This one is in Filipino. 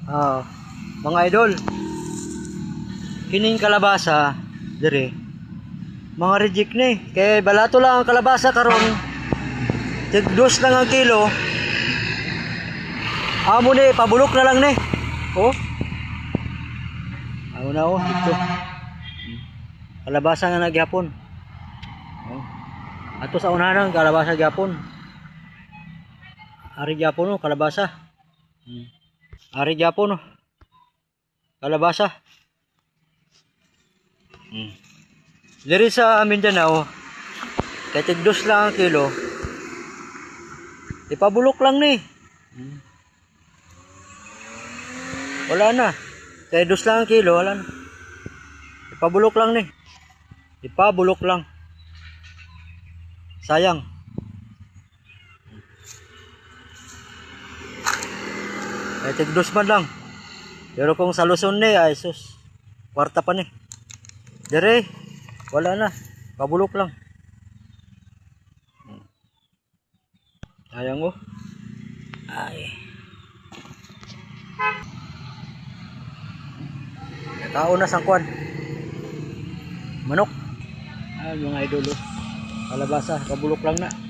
Ah, mga idol, kining kalabasa dire mga reject ni kay balato lang ang kalabasa karon. Tig-2 lang ang kilo. Amo ni pabulok na lang ni. Oh. Amo na oh dito. Kalabasa nga nagyapon. Oh. Ato sa unahan kalabasa gyapon. Ari gyapon oh kalabasa. Ari gyapon oh. Kalabasa. Diri sa Mindanao, kay tig-2 lang ang kilo. Ipabulok lang ni. Wala na. Kay 2 lang ang kilo, wala na. Ipabulok lang ni. Ipabulok lang. Sayang. Kay tig-2 man lang. Pero kung sa Luzon ni, ay sus. Kwarta pa ni. Dire, wala na. Pabulok lang. Sayang oh. Ay. Kaon na sang kwan. Manok. Ay mga idol oh. Kalabasa, pabulok lang na.